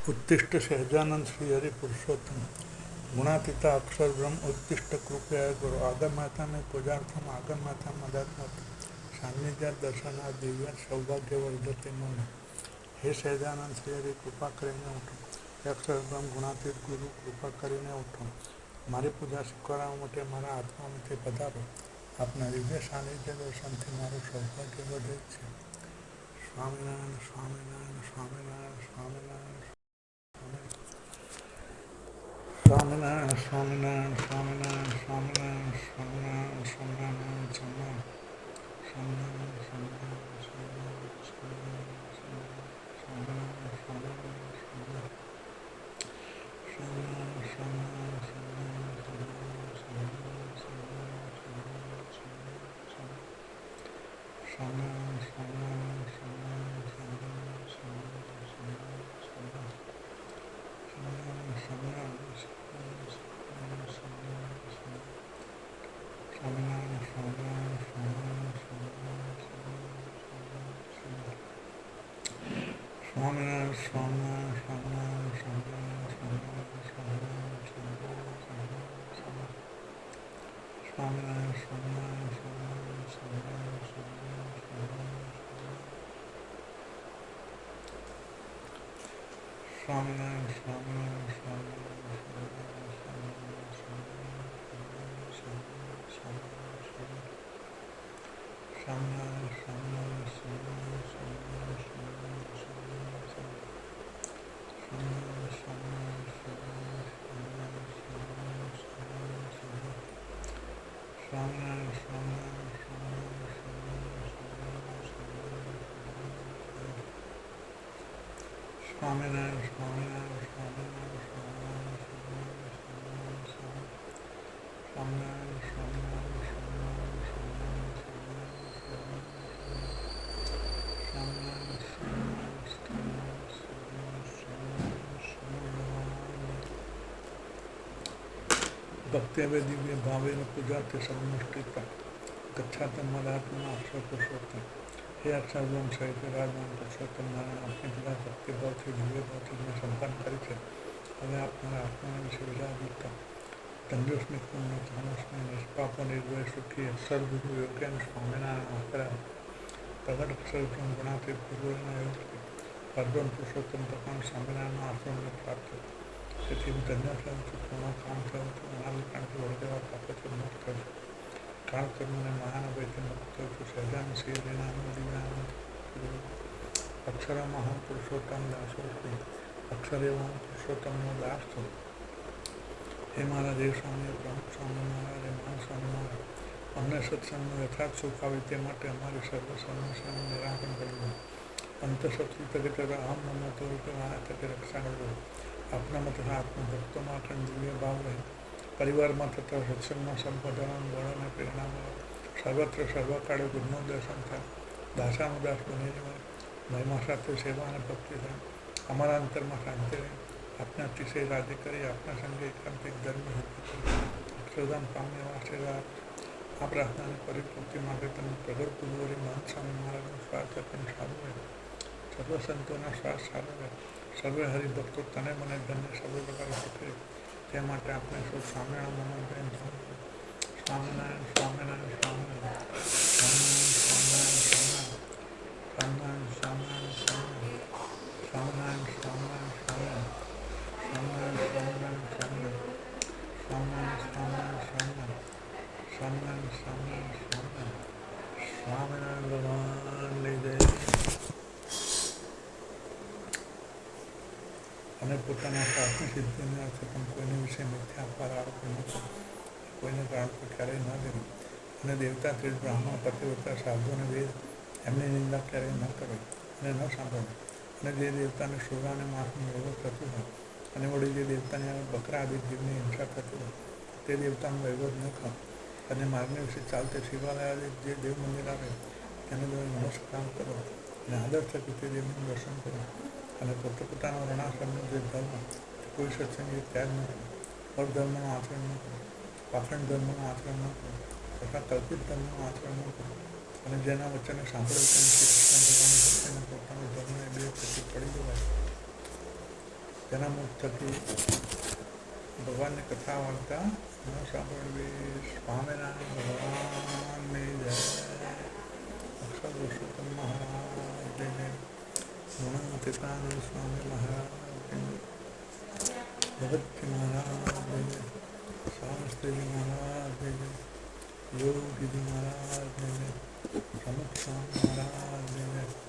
उत्तिष्ठ सहजानंद श्री हरि पुरुषोत्तम गुणातीता अक्षर ब्रह्म उत्तिष्ठ कृपया गुरु आगम माता में पूजार्थम आगम माता मदत सान्निध्यात दर्शना दिव्य सौभाग्य वर्धते मन हे सहजानंद श्री हरि कृपा કરીને ઉઠો અક્ષર બ્રહ્મ ગુણાતીત ગુરુ કૃપા કરીને ઉઠો મારી પૂજા સ્વીકારવા માટે મારા આત્મામાંથી પધારો આપના દિવ્ય સાનિધ્ય દર્શનથી મારું સૌભાગ્ય વધે છે. સ્વામિનારાયણ સ્વામિનારાયણ સ્વામિનારાયણ સ્વામિનારાયણ સ્વામિનારાયણ સ્વામિનારાયણ સ્વામિનારાયણ સ્વામિનારાયણ સ્વામિનારાયણ સ્વામિનારાયણ સ્વામિનારાયણ भक्त्यावे दिव्य भावेन पूजा ते समनुष्ठिता गच्छातं मदात्मा अक्षर पुरुषोत्तम हे अक्षर ब्रह्म सहित विराजमान पुरुषोत्तम नारायण अपने पिता भक्ति भाव से दिव्य भाव से मैं संपन्न करी है हमें अपना आत्मा विषय विराजिता तंदुरुस्त पूर्ण मानस में निष्पाप निर्भय सुखी सर्वगुरु योग्य स्वामिनारायण आकरा प्रगट अक्षर ब्रह्म गुणातीत गुरुना परब्रह्म पुरुषोत्तम भगवान स्वामिनारायण आश्रम में प्राप्त તેથી હું ધન્ય થયું છું પૂર્ણ કામ થયું છું અનાદિ કાળથી વળગેલા પાપથી મુક્ત થયું છું કાળ કર્મને મહાનભયથી મુક્ત થયું છું સહજાન શ્રી હરિનામ દિવ્યાનંદ અક્ષર મહાન પુરુષોત્તમ દાસો છું અક્ષર એવા પુરુષોત્તમનો દાસ છું હે મારા દેવ સ્વામી પ્રમુખ સ્વામી મહારાજે મહાન સ્વામી મહારાજ અમને સત્સંગનું યથાર્થ સુખ આવે તે માટે અમારી સર્વ સમસ્યાનું નિરાકરણ કરવું અંતઃશત્રુ તકે અહમ મમતો તકે રક્ષા કરવું આપનામાં તથા આત્મભક્તોમાં અખંડ દિવ્ય ભાવ રહે પરિવારમાં તથા સત્સંગમાં સંપદાન બળ અને પ્રેરણા મળે સર્વત્ર સર્વકાળે ગુરુનું દર્શન થાય દાસાનુદાસ બની રહેવાય મહિમા સાથે સેવા અને ભક્તિ થાય અમારા અંતરમાં શાંતિ રહે આપને અતિશય રાજી કરી આપના સંગે એકાંતિક ધર્મ અક્ષરધામ પામે એવા આશીર્વાદ આ પ્રાર્થનાની પરિપૂર્તિ માટે તમે પ્રગટ ગુરુવરી મહંત સ્વામી મહારાજનું સ્વાસ્થ્ય પણ સારું રહે સર્વ સંતોના શ્વાસ સારો રહે સર્વે હરિભક્તો તને મને ધન્ય સર્વ પ્રકારે શીખે તે માટે આપણે સૌ સ્વામિનારાયણ મનોજન સ્વામિનારાયણ સ્વામિનારાયણ સ્વામિનારાયણ સ્વામિનારાયણ સ્વામિનારાયણ સ્વામિનારાયણ સ્વામિનારાયણ સ્વામિનારાયણ સ્વામિનારાયણ સ્વામિનારાયણ સ્વામિનારાયણ સ્વામિનારાયણ સ્વામિનારાયણ ભગવાનની જય અને પોતાના પ્રાથમિક સિદ્ધિને અર્થે પણ કોઈને વિશે મિથ્યા અપવાદ આરોપ ન કરો કોઈને કારણ પર ક્યારેય ન કર્યું અને દેવતા તીર્થ બ્રાહ્મણ પતિવતા સાધુ અને વેદ એમની નિંદા ક્યારેય ન કરે અને ન સાંભળે અને જે દેવતાને સોરા અને માંસનું વૈભવ થતું હોય અને વળી જે દેવતાને બકરા આદિ જીવની હિંસા થતી હોય તે દેવતાનું વૈભવ ન ખાવ અને માર્ગને વિશે ચાલતે શિવાલય જે દેવ મંદિર આવે તેને તમે નમસ્કાર કરો અને આદર થકી તે દેવનું દર્શન કરો અને પોતાના વર્ણાશ્રમનો જે ધર્મ કોઈ સત્સંગી ત્યાગ ન કરો પર ધર્મનું આચરણ ન કરો પાખંડ ધર્મનું આચરણ ન કરો તથા કલ્પિત ધર્મનું આચરણ ન કરો અને જેના વચ્ચેને સાંભળે શ્રી કૃષ્ણ ભગવાનની ભક્તિને પોતાનો ધર્મને બે પ્રતિ પડી જવાય તેના મુખ થકી ભગવાનની કથા વાર્તા ન સાંભળવી. સ્વામિનારાયણ ભગવાનની જય. અક્ષર પુરુષોત્તમ મહારાજને, ગુણાતીતાનંદ સ્વામી મહારાજને, ભગતજી મહારાજને, શાસ્ત્રીજી મહારાજને, યોગીજી મહારાજને, પ્રમુખ સ્વામી મહારાજને,